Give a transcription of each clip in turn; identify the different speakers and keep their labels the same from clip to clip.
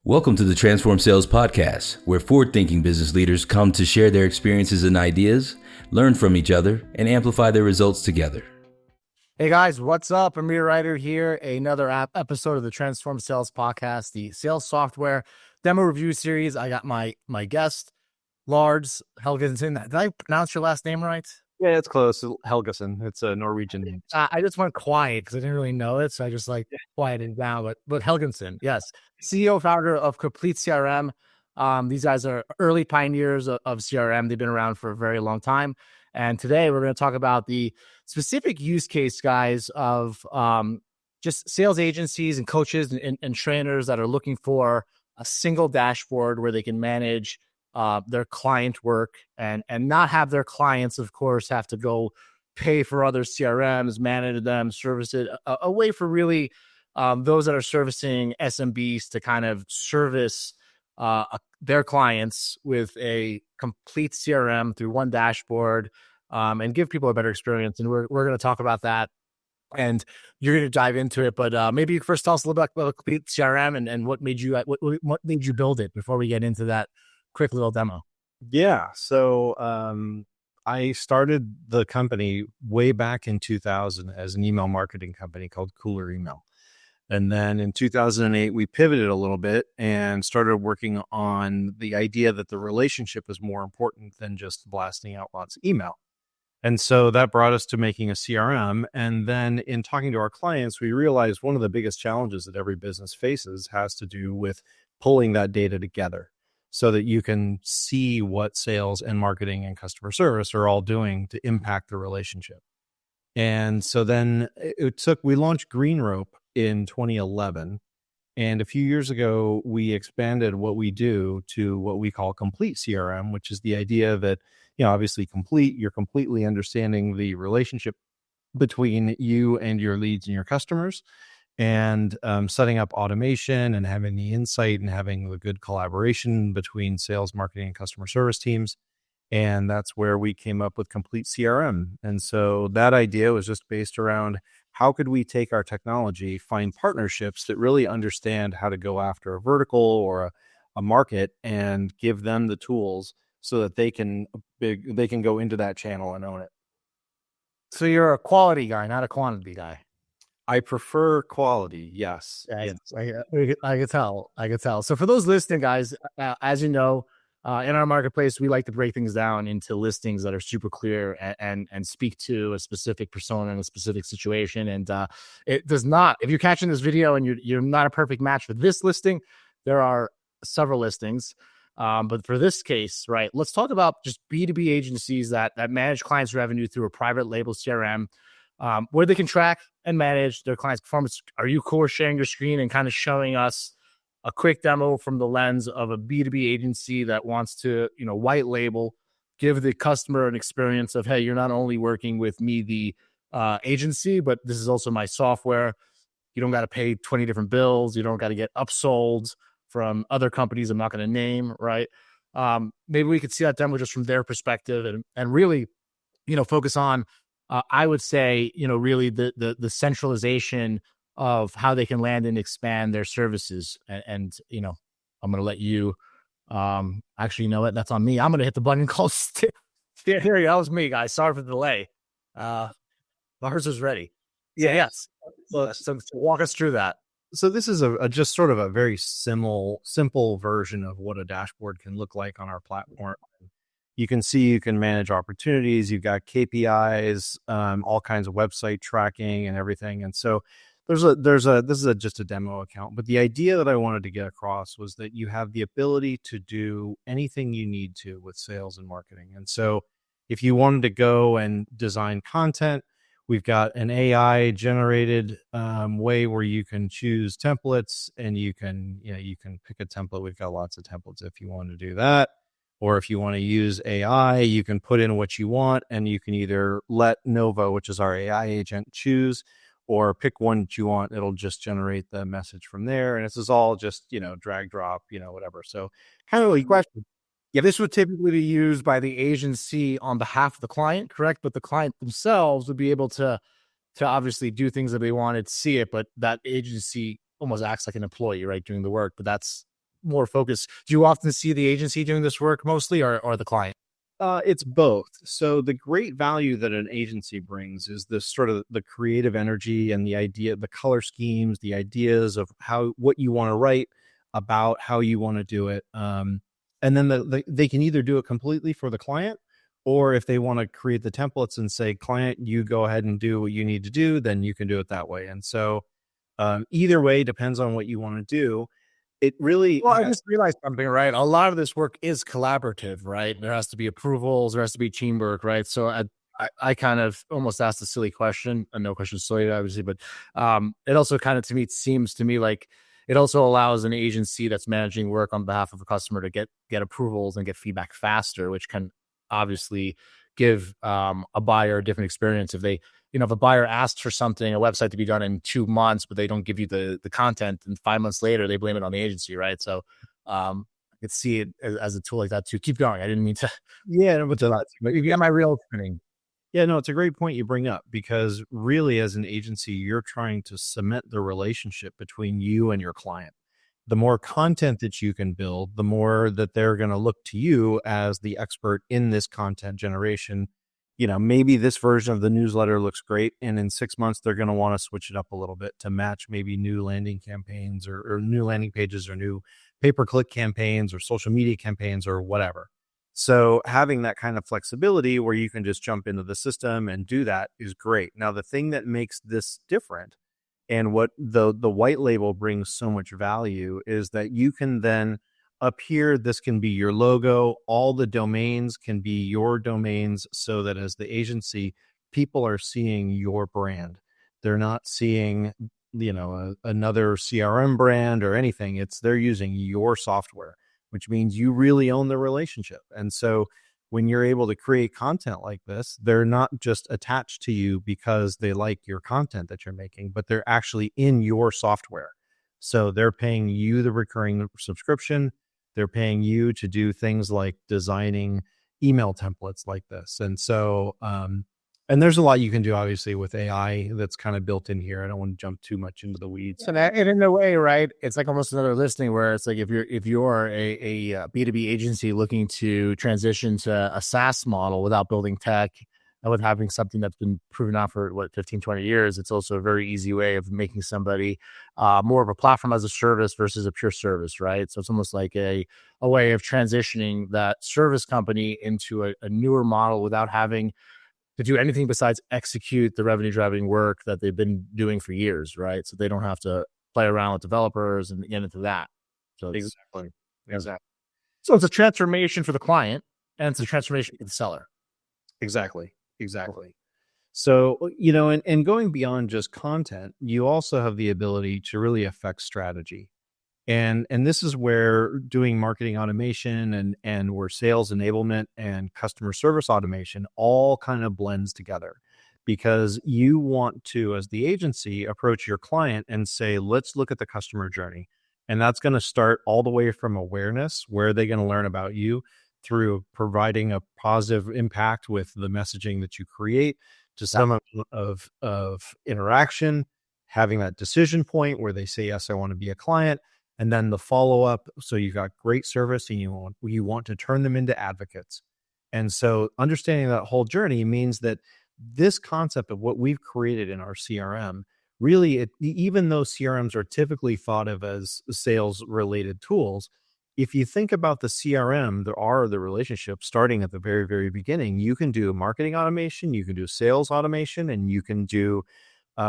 Speaker 1: Welcome to the Transform Sales Podcast, where forward-thinking business leaders come to share their experiences and ideas, learn from each other, and amplify their results together.
Speaker 2: Hey guys, what's up? Amir Reiter here. Another episode of the Transform Sales Podcast, the sales software demo review series. I got my guest, Lars Helgeson. Did I pronounce your last name right?
Speaker 3: Yeah, it's close. Helgeson. It's a Norwegian name.
Speaker 2: I just went quiet because I didn't really know it, so I just quieted down. But Helgeson, yes, CEO founder of CompleteCRM. These guys are early pioneers of CRM. They've been around for a very long time. And today we're going to talk about the specific use case, guys, of just sales agencies and coaches and trainers that are looking for a single dashboard where they can manage their client work and not have their clients, of course, have to go pay for other CRMs, manage them, service it. A way for really those that are servicing SMBs to kind of service their clients with a complete CRM through one dashboard and give people a better experience. And we're going to talk about that. And you're going to dive into it, but maybe first tell us a little bit about complete CRM and what made you build it before we get into that quick little demo.
Speaker 3: Yeah. So I started the company way back in 2000 as an email marketing company called Cooler Email. And then in 2008, we pivoted a little bit and started working on the idea that the relationship is more important than just blasting out lots of email. And so that brought us to making a CRM. And then in talking to our clients, we realized one of the biggest challenges that every business faces has to do with pulling that data together so that you can see what sales and marketing and customer service are all doing to impact the relationship. And so then we launched Green Rope in 2011. And a few years ago, we expanded what we do to what we call complete CRM, which is the idea that, obviously you're completely understanding the relationship between you and your leads and your customers, and setting up automation and having the insight and having the good collaboration between sales, marketing, and customer service teams. And that's where we came up with complete CRM. And so that idea was just based around how could we take our technology, find partnerships that really understand how to go after a vertical or a market and give them the tools so that they can go into that channel and own it.
Speaker 2: So you're a quality guy, not a quantity guy.
Speaker 3: I prefer quality. Yes.
Speaker 2: Yes. I could tell. So for those listening, guys, as you know, in our marketplace, we like to break things down into listings that are super clear and speak to a specific persona in a specific situation. And it does not, if you're catching this video and you're not a perfect match for this listing, there are several listings. But for this case, right, let's talk about just B2B agencies that manage clients' revenue through a private label CRM, where they can track and manage their clients' performance. Are you cool sharing your screen and kind of showing us a quick demo from the lens of a B2B agency that wants to, white label, give the customer an experience of, hey, you're not only working with me, the agency, but this is also my software. You don't got to pay 20 different bills. You don't got to get upsold from other companies I'm not going to name, right? Maybe we could see that demo just from their perspective and really, focus on, I would say, really the centralization of how they can land and expand their services. And I'm going to let you, actually, you know what? That's on me. I'm going to hit the button called here you go. That was me, guys. Sorry for the delay. Lars is ready. Yeah. Yes. So walk us through that.
Speaker 3: So this is just sort of a very simple version of what a dashboard can look like on our platform. You can see, you can manage opportunities. You've got KPIs, all kinds of website tracking and everything. And so this is just a demo account, but the idea that I wanted to get across was that you have the ability to do anything you need to with sales and marketing. And so if you wanted to go and design content, we've got an AI generated way where you can choose templates and you can pick a template. We've got lots of templates if you want to do that. Or if you want to use AI, you can put in what you want and you can either let Nova, which is our AI agent, choose, or pick one that you want. It'll just generate the message from there. And this is all just, drag, drop, whatever. So kind of a question.
Speaker 2: Yeah, this would typically be used by the agency on behalf of the client, correct? But the client themselves would be able to obviously do things that they wanted to see it, but that agency almost acts like an employee, right, doing the work. But that's more focused. Do you often see the agency doing this work mostly, or the client?
Speaker 3: It's both. So the great value that an agency brings is this sort of the creative energy and the idea, the color schemes, the ideas of what you want to write about, how you want to do it. And then they can either do it completely for the client, or if they want to create the templates and say, client, you go ahead and do what you need to do, then you can do it that way. And so either way depends on what you want to do. It really,
Speaker 2: Well, I just realized something, right? A lot of this work is collaborative, right? There has to be approvals, there has to be teamwork, right? So I kind of almost asked a silly question, and no question is silly, obviously, but it also kind of seems to me like it also allows an agency that's managing work on behalf of a customer to get approvals and get feedback faster, which can obviously give a buyer a different experience. If they, if a buyer asks for something, a website to be done in 2 months, but they don't give you the content, and 5 months later they blame it on the agency, right? So I could see it as a tool like that too. Keep going. I didn't mean to.
Speaker 3: yeah, but
Speaker 2: You get my real opening.
Speaker 3: yeah, no, it's a great point you bring up, because really as an agency, you're trying to cement the relationship between you and your client. The more content that you can build, the more that they're going to look to you as the expert in this content generation. Maybe this version of the newsletter looks great, and in 6 months, they're going to want to switch it up a little bit to match maybe new landing campaigns or new landing pages or new pay-per-click campaigns or social media campaigns or whatever. So having that kind of flexibility where you can just jump into the system and do that is great. Now, the thing that makes this different, and what the white label brings so much value, is that you can then up here, this can be your logo. All the domains can be your domains, so that as the agency, people are seeing your brand. They're not seeing, another CRM brand or anything. They're using your software, which means you really own the relationship. And so when you're able to create content like this, they're not just attached to you because they like your content that you're making, but they're actually in your software. So they're paying you the recurring subscription. They're paying you to do things like designing email templates like this. And so, and there's a lot you can do, obviously, with AI that's kind of built in here. I don't want to jump too much into the weeds.
Speaker 2: And in a way, right, it's like almost another listing where it's like if you're a B2B agency looking to transition to a SaaS model without building tech and with having something that's been proven out for 15, 20 years, it's also a very easy way of making somebody more of a platform as a service versus a pure service, right? So it's almost like a way of transitioning that service company into a newer model without having to do anything besides execute the revenue driving work that they've been doing for years, right? So they don't have to play around with developers and get into that. So
Speaker 3: Exactly.
Speaker 2: So it's a transformation for the client, and it's a transformation for the seller.
Speaker 3: Exactly. So, and going beyond just content, you also have the ability to really affect strategy. And this is where doing marketing automation and where sales enablement and customer service automation all kind of blends together, because you want to, as the agency, approach your client and say, let's look at the customer journey. And that's going to start all the way from awareness. Where are they going to learn about you? Through providing a positive impact with the messaging that you create, to some of interaction, having that decision point where they say, yes, I want to be a client. And then the follow-up. So you've got great service and you want to turn them into advocates. And so understanding that whole journey means that this concept of what we've created in our CRM, really, even though CRMs are typically thought of as sales-related tools, if you think about the CRM, there are the relationships starting at the very, very beginning. You can do marketing automation, you can do sales automation, and you can do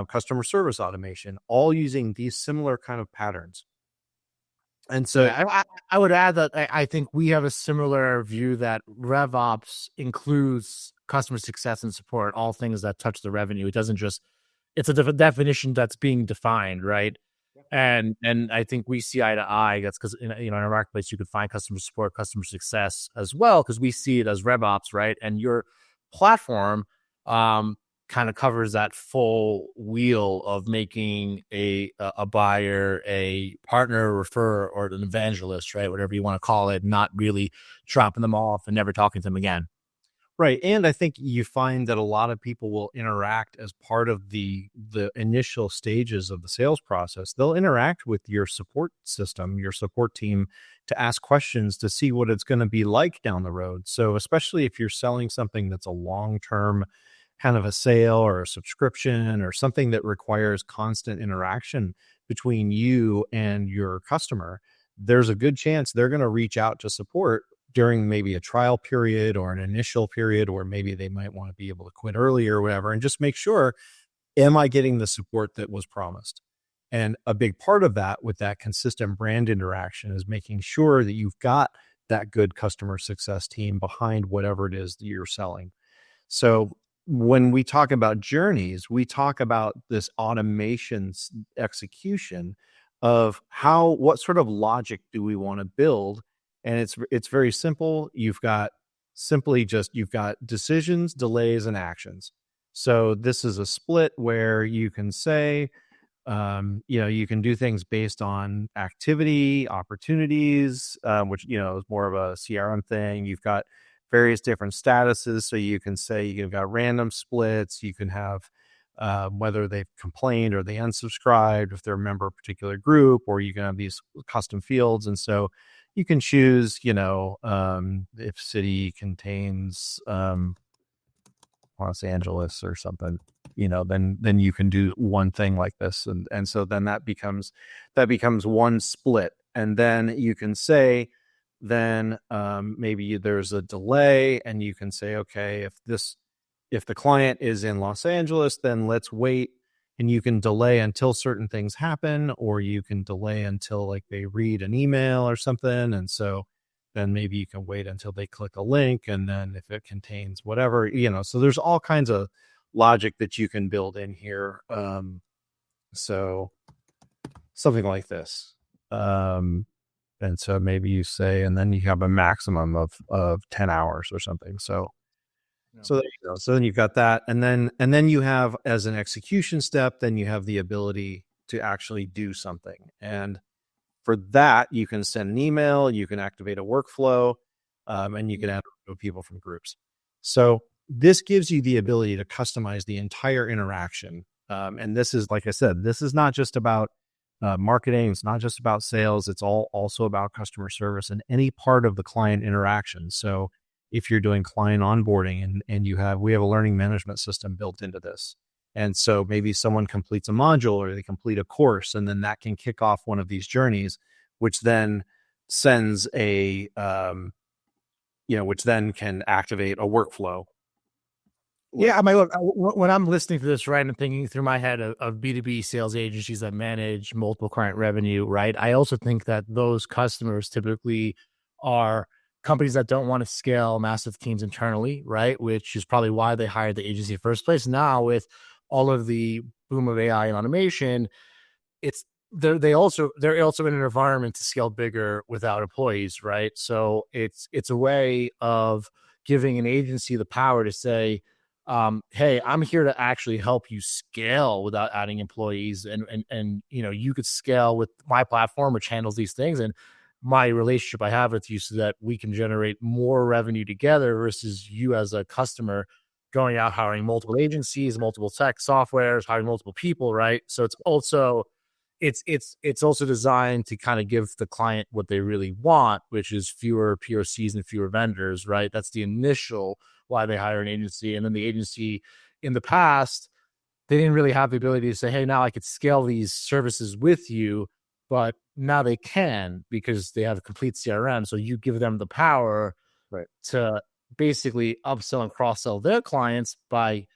Speaker 3: customer service automation, all using these similar kind of patterns. And so
Speaker 2: I would add that I think we have a similar view that RevOps includes customer success and support, all things that touch the revenue. It doesn't just, it's a different definition that's being defined, right? And I think we see eye to eye. That's because in our marketplace you could find customer support, customer success as well, because we see it as RevOps, right? And your platform kind of covers that full wheel of making a buyer a partner, referrer, or an evangelist, right? Whatever you want to call it, not really dropping them off and never talking to them again.
Speaker 3: Right. And I think you find that a lot of people will interact as part of the initial stages of the sales process. They'll interact with your support system, your support team, to ask questions to see what it's going to be like down the road. So especially if you're selling something that's a long-term kind of a sale or a subscription or something that requires constant interaction between you and your customer, there's a good chance they're going to reach out to support during maybe a trial period or an initial period, or maybe they might want to be able to quit early or whatever, and just make sure, am I getting the support that was promised? And a big part of that with that consistent brand interaction is making sure that you've got that good customer success team behind whatever it is that you're selling. So when we talk about journeys, we talk about this automation execution of what sort of logic do we want to build? And it's very simple. You've got decisions, delays, and actions. So this is a split where you can say, you can do things based on activity, opportunities, which, is more of a CRM thing. You've got various different statuses. So you can say you've got random splits. You can have whether they've complained or they unsubscribed, if they're a member of a particular group, or you can have these custom fields. And so you can choose, if city contains Los Angeles or something, then you can do one thing like this. And so then that becomes one split. And then you can say, then maybe there's a delay, and you can say, okay, if the client is in Los Angeles, then let's wait, and you can delay until certain things happen, or you can delay until like they read an email or something. And so then maybe you can wait until they click a link, and then if it contains whatever, so there's all kinds of logic that you can build in here. So something like this. And so maybe you say, and then you have a maximum of 10 hours or something. So there you go. So then you've got that. And then you have, as an execution step, then you have the ability to actually do something. And for that, you can send an email, you can activate a workflow, and you can add people from groups. So this gives you the ability to customize the entire interaction. And this is, like I said, this is not just about marketing. It's not just about sales. It's also about customer service and any part of the client interaction. So if you're doing client onboarding and we have a learning management system built into this. And so maybe someone completes a module or they complete a course, and then that can kick off one of these journeys, which then sends which then can activate a workflow.
Speaker 2: Yeah, look, when I'm listening to this, right, I'm thinking through my head of B2B sales agencies that manage multiple client revenue, right? I also think that those customers typically are companies that don't want to scale massive teams internally, right? Which is probably why they hired the agency in the first place. Now, with all of the boom of AI and automation, they're also in an environment to scale bigger without employees, right? So it's a way of giving an agency the power to say, hey, I'm here to actually help you scale without adding employees, and you could scale with my platform, which handles these things, and my relationship I have with you, so that we can generate more revenue together versus you as a customer going out hiring multiple agencies, multiple tech softwares, hiring multiple people, right? So it's also designed to kind of give the client what they really want, which is fewer POCs and fewer vendors, right? That's the initial why they hire an agency. And then the agency in the past, they didn't really have the ability to say, hey, now I could scale these services with you, but now they can, because they have a complete CRM. So you give them the power, right, to basically upsell and cross-sell their clients by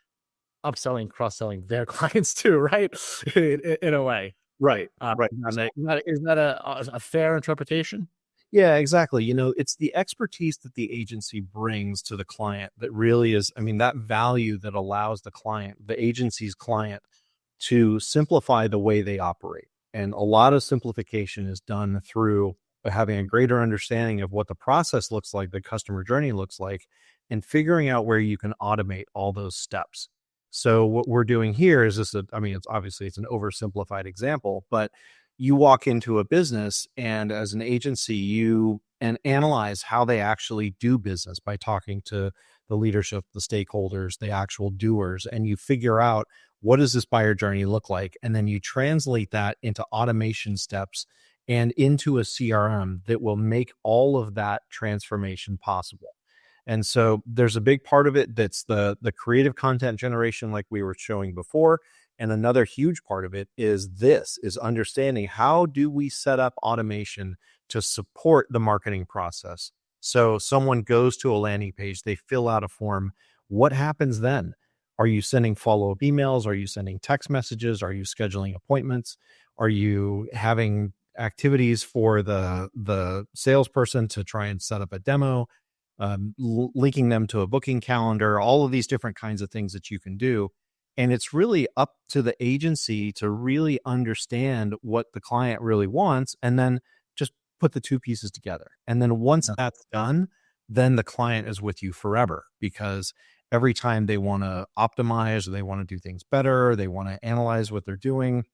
Speaker 2: upselling, cross-selling their clients too, right? in a way.
Speaker 3: Right. Right.
Speaker 2: Is that a fair interpretation?
Speaker 3: Yeah, exactly. It's the expertise that the agency brings to the client that really is, that value that allows the agency's client, to simplify the way they operate. And a lot of simplification is done through having a greater understanding of what the process looks like, the customer journey looks like, and figuring out where you can automate all those steps. So what we're doing here is it's obviously it's an oversimplified example, but you walk into a business, and as an agency, you and analyze how they actually do business by talking to the leadership, the stakeholders, the actual doers, and you figure out what does this buyer journey look like, and then you translate that into automation steps and into a CRM that will make all of that transformation possible. And so there's a big part of it that's the creative content generation, like we were showing before. And another huge part of it is understanding how do we set up automation to support the marketing process. So someone goes to a landing page, they fill out a form. What happens then? Are you sending follow-up emails? Are you sending text messages? Are you scheduling appointments? Are you having activities for the salesperson to try and set up a demo? Linking them to a booking calendar, all of these different kinds of things that you can do. And it's really up to the agency to really understand what the client really wants and then just put the two pieces together. And then once that's done, then the client is with you forever, because every time they want to optimize or they want to do things better, they want to analyze what they're doing.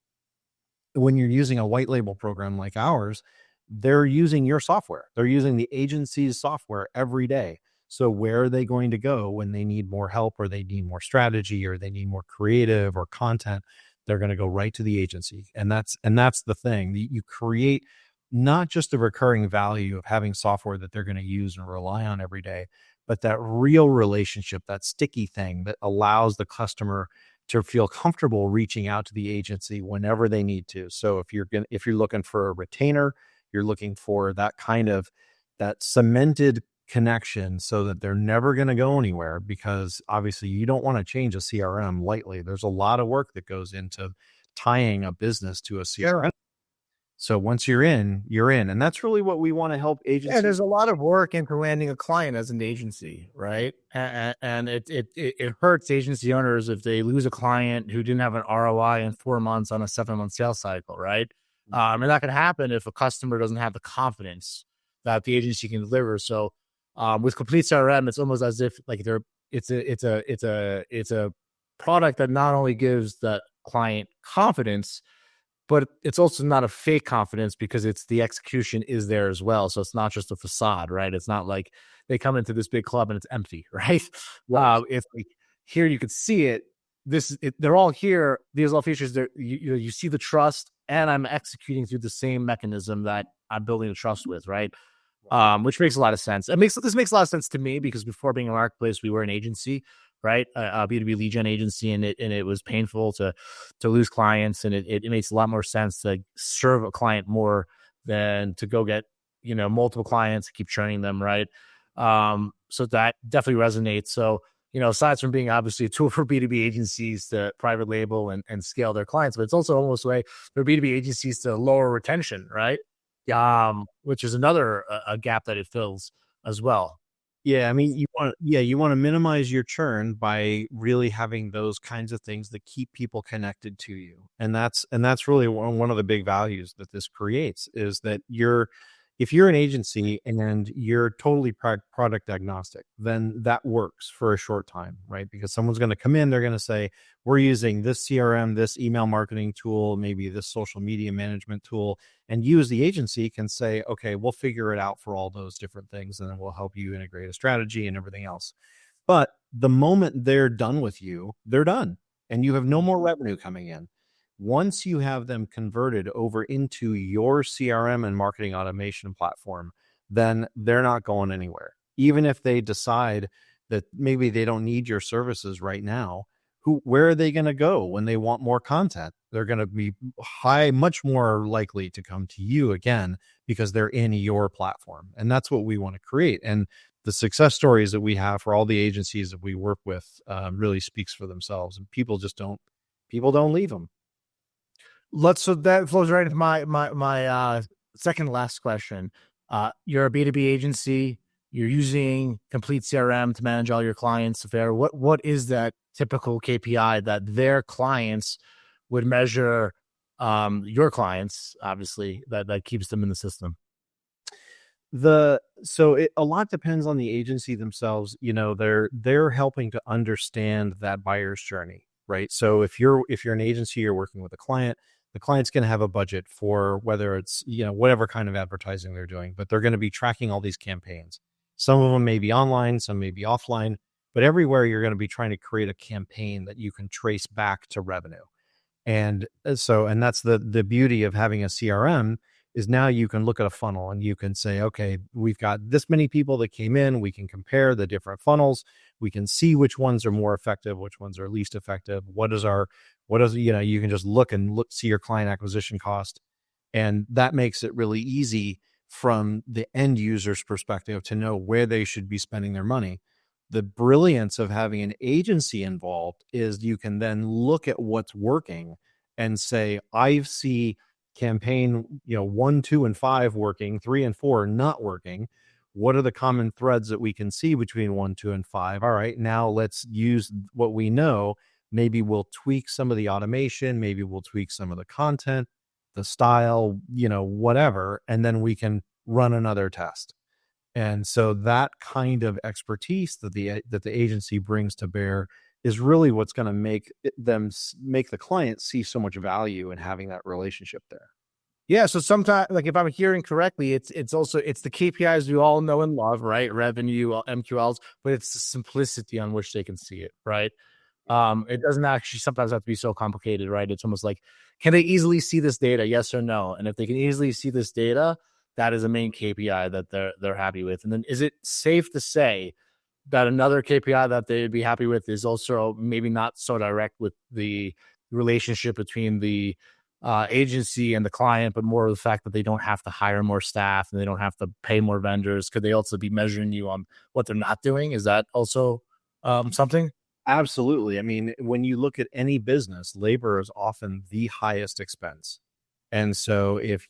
Speaker 3: When you're using a white label program like ours, they're using your software. They're using the agency's software every day. So where are they going to go when they need more help, or they need more strategy, or they need more creative or content? They're going to go right to the agency. And that's the thing. You create not just the recurring value of having software that they're going to use and rely on every day, but that real relationship, that sticky thing that allows the customer to feel comfortable reaching out to the agency whenever they need to. So if you're looking for a retainer, you're looking for that kind of that cemented connection so that they're never going to go anywhere, because obviously you don't want to change a CRM lightly. There's a lot of work that goes into tying a business to a CRM. So once you're in, you're in. And that's really what we want to help agencies.
Speaker 2: Yeah, there's a lot of work into landing a client as an agency, right? And it hurts agency owners if they lose a client who didn't have an ROI in 4 months on a 7-month sales cycle, right? And that can happen if a customer doesn't have the confidence that the agency can deliver. So with CompleteCRM, it's almost as if like it's a product that not only gives the client confidence, but it's also not a fake confidence, because it's the execution is there as well. So it's not just a facade, right? It's not like they come into this big club and it's empty, right? It's like here you can see it. They're all here. These all features. You see the trust, and I'm executing through the same mechanism that I'm building the trust with, right? Which makes a lot of sense. This makes a lot of sense to me, because before being a marketplace, we were an agency, right? A B2B lead gen agency, and it was painful to lose clients, and it makes a lot more sense to serve a client more than to go get multiple clients and keep churning them, right? So that definitely resonates. So aside from being obviously a tool for B2B agencies to private label and scale their clients, but it's also almost a way for B2B agencies to lower retention, right? Which is another a gap that it fills as well.
Speaker 3: Yeah, I mean, you want to minimize your churn by really having those kinds of things that keep people connected to you, and that's really one of the big values that this creates, is that if you're an agency and you're totally product agnostic, then that works for a short time, right? Because someone's going to come in, they're going to say, we're using this CRM, this email marketing tool, maybe this social media management tool. And you as the agency can say, okay, we'll figure it out for all those different things, and then we'll help you integrate a strategy and everything else. But the moment they're done with you, they're done, and you have no more revenue coming in. Once you have them converted over into your CRM and marketing automation platform, then they're not going anywhere. Even if they decide that maybe they don't need your services right now, where are they going to go when they want more content? They're going to be much more likely to come to you again, because they're in your platform. And that's what we want to create. And the success stories that we have for all the agencies that we work with really speaks for themselves. And people don't leave them.
Speaker 2: So that flows right into my second to last question. You're a B2B agency. You're using CompleteCRM to manage all your clients' affairs. What is that typical KPI that their clients would measure your clients, obviously, that keeps them in the system?
Speaker 3: A lot depends on the agency themselves. They're helping to understand that buyer's journey, right? So if you're an agency, you're working with a client, the client's going to have a budget for whether it's, whatever kind of advertising they're doing, but they're going to be tracking all these campaigns. Some of them may be online, some may be offline, but everywhere you're going to be trying to create a campaign that you can trace back to revenue. And that's the beauty of having a CRM, is now you can look at a funnel and you can say, okay, we've got this many people that came in. We can compare the different funnels. We can see which ones are more effective, which ones are least effective. You can just see your client acquisition cost. And that makes it really easy from the end user's perspective to know where they should be spending their money. The brilliance of having an agency involved is you can then look at what's working and say, I see campaign 1, 2, and 5 working, 3 and 4 not working. What are the common threads that we can see between 1, 2, and 5? All right, now let's use what we know. Maybe we'll tweak some of the automation, maybe we'll tweak some of the content, the style, whatever, and then we can run another test. And so that kind of expertise that the agency brings to bear is really what's going to make the client see so much value in having that relationship there.
Speaker 2: Yeah. So sometimes, like if I'm hearing correctly, it's the KPIs we all know and love, right? Revenue, MQLs, but it's the simplicity on which they can see it, right? It doesn't actually sometimes have to be so complicated, right? It's almost like, can they easily see this data? Yes or no? And if they can easily see this data, that is a main KPI that they're happy with. And then is it safe to say that another KPI that they'd be happy with is also maybe not so direct with the relationship between the agency and the client, but more of the fact that they don't have to hire more staff and they don't have to pay more vendors? Could they also be measuring you on what they're not doing? Is that also something?
Speaker 3: Absolutely. I mean, when you look at any business, labor is often the highest expense. And so if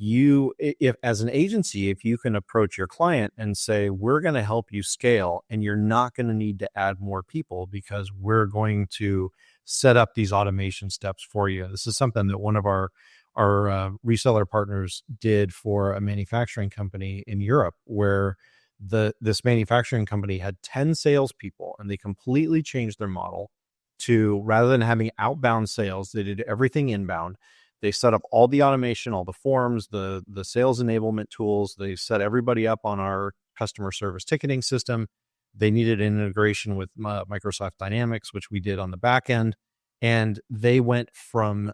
Speaker 3: as an agency, if you can approach your client and say, we're going to help you scale and you're not going to need to add more people because we're going to set up these automation steps for you. This is something that one of our reseller partners did for a manufacturing company in Europe, where this manufacturing company had 10 salespeople, and they completely changed their model to, rather than having outbound sales, they did everything inbound. They set up all the automation, all the forms, the sales enablement tools. They set everybody up on our customer service ticketing system. They needed an integration with Microsoft Dynamics, which we did on the back end. And they went from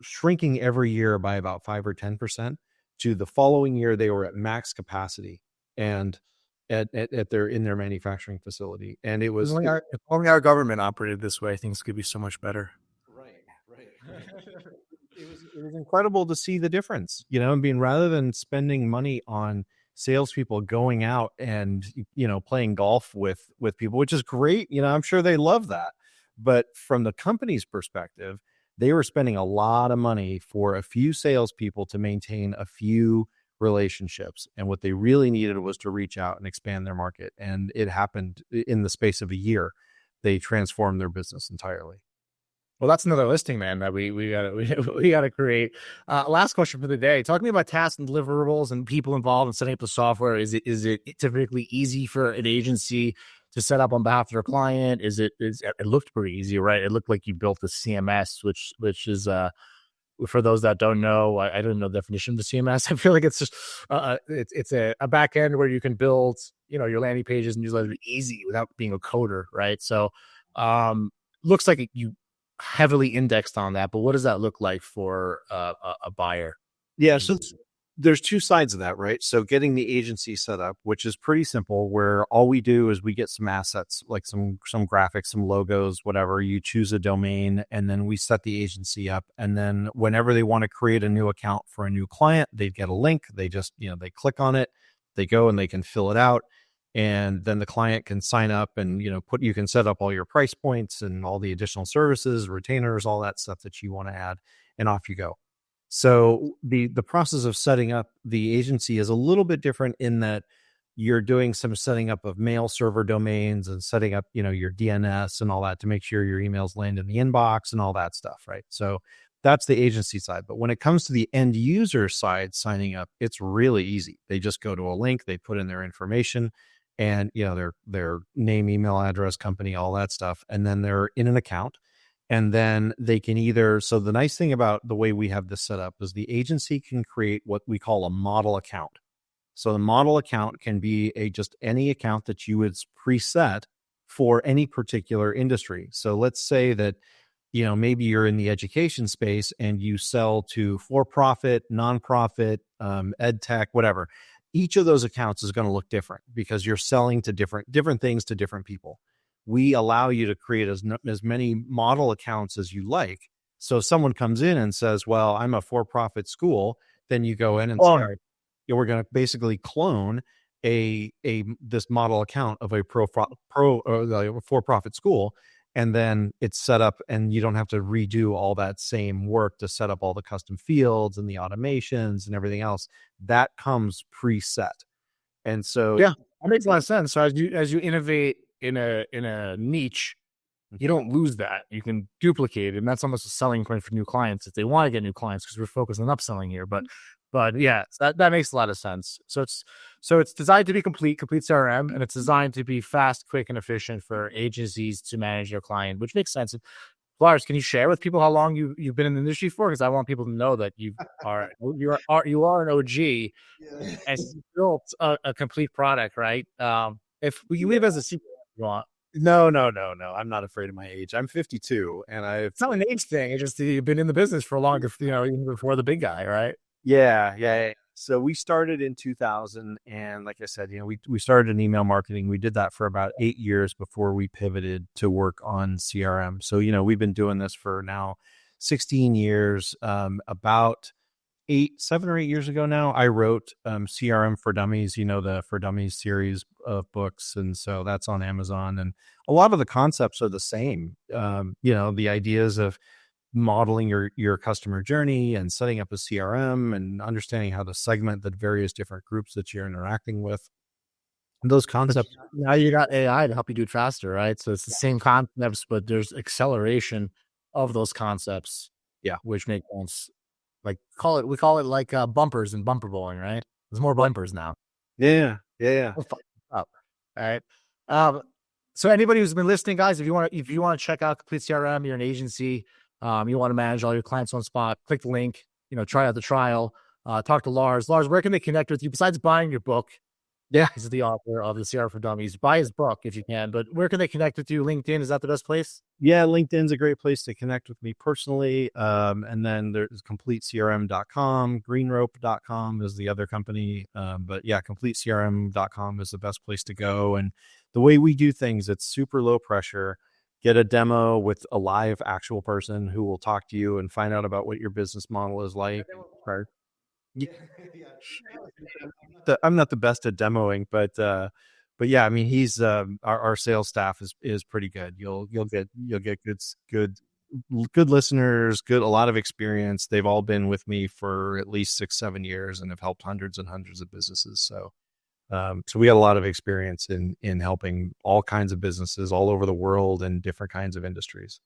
Speaker 3: shrinking every year by about 5 or 10% to the following year, they were at max capacity and in their manufacturing facility. And it was
Speaker 2: if only our government operated this way, things could be so much better.
Speaker 3: Right. It was incredible to see the difference, rather than spending money on salespeople going out and, playing golf with people, which is great. I'm sure they love that. But from the company's perspective, they were spending a lot of money for a few salespeople to maintain a few relationships. And what they really needed was to reach out and expand their market. And it happened in the space of a year. They transformed their business entirely.
Speaker 2: Well, that's another listing, man, that we gotta create. Last question for the day. Talk to me about tasks and deliverables and people involved in setting up the software. Is it typically easy for an agency to set up on behalf of their client? It looked pretty easy, right? It looked like you built a CMS, which is for those that don't know, I don't know the definition of the CMS. I feel like it's just it's a back end where you can build your landing pages and newsletters easy without being a coder, right? So looks like you heavily indexed on that, but what does that look like for a buyer?
Speaker 3: Yeah, so there's two sides of that, right? So getting the agency set up, which is pretty simple, where all we do is we get some assets, like some graphics, some logos, whatever. You choose a domain, and then we set the agency up. And then whenever they want to create a new account for a new client, they get a link. They just, they click on it, they go and they can fill it out. And then the client can sign up and, you can set up all your price points and all the additional services, retainers, all that stuff that you want to add, and off you go. So the process of setting up the agency is a little bit different in that you're doing some setting up of mail server domains and setting up, your DNS and all that to make sure your emails land in the inbox and all that stuff, right? So that's the agency side. But when it comes to the end user side signing up, it's really easy. They just go to a link, they put in their information and, their name, email address, company, all that stuff. And then they're in an account. And then they can either, so the nice thing about the way we have this set up is the agency can create what we call a model account. So the model account can be just any account that you would preset for any particular industry. So let's say that, maybe you're in the education space and you sell to for-profit, nonprofit, ed tech, whatever. Each of those accounts is going to look different because you're selling to different things to different people. We allow you to create as many model accounts as you like. So if someone comes in and says, well, I'm a for-profit school, then you go in and say, we're going to basically clone this model account of a for-profit school. And then it's set up and you don't have to redo all that same work to set up all the custom fields and the automations and everything else. That comes preset. And so,
Speaker 2: yeah, that makes a lot of sense. So as you innovate in a niche, you don't lose that. You can duplicate it. And that's almost a selling point for new clients if they want to get new clients, because we're focused on upselling here. But yeah, that makes a lot of sense. So it's designed to be complete CRM, and it's designed to be fast, quick, and efficient for agencies to manage their client, which makes sense. Lars, can you share with people how long you've been in the industry for? Because I want people to know that you are an OG and you built a complete product, right? If you live as a secret, you want.
Speaker 3: No. I'm not afraid of my age. I'm 52, and
Speaker 2: it's not an age thing. It's just you've been in the business for longer, even before the big guy, right?
Speaker 3: Yeah. So we started in 2000, and like I said, we started in email marketing. We did that for about 8 years before we pivoted to work on CRM. So we've been doing this for now 16 years. About 7 or 8 years ago now, I wrote CRM for Dummies, the For Dummies series of books. And so that's on Amazon. And a lot of the concepts are the same. The ideas of modeling your customer journey and setting up a CRM and understanding how to segment the various different groups that you're interacting with. And those concepts.
Speaker 2: Now you got AI to help you do it faster, right? So it's the same concepts, but there's acceleration of those concepts.
Speaker 3: Yeah.
Speaker 2: Which makes sense. We call it like bumpers and bumper bowling, right? There's more bumpers now.
Speaker 3: Yeah.
Speaker 2: All right. So anybody who's been listening, guys, if you want to check out Complete CRM, you're an agency, you want to manage all your clients on spot, click the link, try out the trial, talk to Lars. Lars, where can they connect with you besides buying your book? Yeah, he's the author of the CRM for Dummies. Buy his book if you can, but where can they connect with you? LinkedIn, is that the best place?
Speaker 3: Yeah, LinkedIn's a great place to connect with me personally. And then there's CompleteCRM.com, greenrope.com is the other company. But yeah, CompleteCRM.com is the best place to go. And the way we do things, it's super low pressure. Get a demo with a live actual person who will talk to you and find out about what your business model is like. I'm not the best at demoing, but yeah, I mean, he's our sales staff is pretty good. You'll get good listeners, a lot of experience. They've all been with me for at least 6-7 years and have helped hundreds and hundreds of businesses. So we got a lot of experience in helping all kinds of businesses all over the world and different kinds of industries.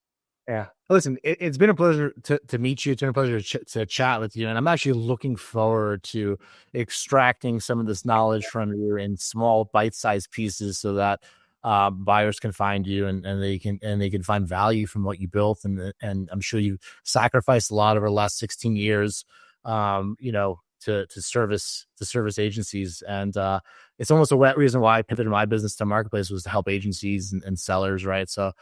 Speaker 2: Yeah. Listen, it's been a pleasure to meet you. It's been a pleasure to chat with you. And I'm actually looking forward to extracting some of this knowledge from you in small bite-sized pieces so that buyers can find you and they can find value from what you built. And I'm sure you sacrificed a lot over the last 16 years, to service agencies. And it's almost a wet reason why I pivoted my business to marketplace was to help agencies and sellers, right? So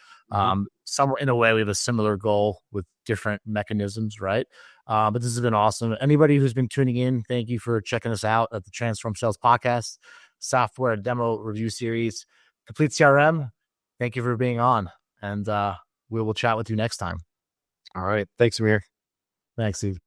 Speaker 2: somewhere in a way we have a similar goal with different mechanisms, right? But this has been awesome. Anybody who's been tuning in, thank you for checking us out at the Transform Sales Podcast, software demo review series, Complete CRM. Thank you for being on, and we will chat with you next time.
Speaker 3: All right. Thanks, Amir.
Speaker 2: Thanks, Steve.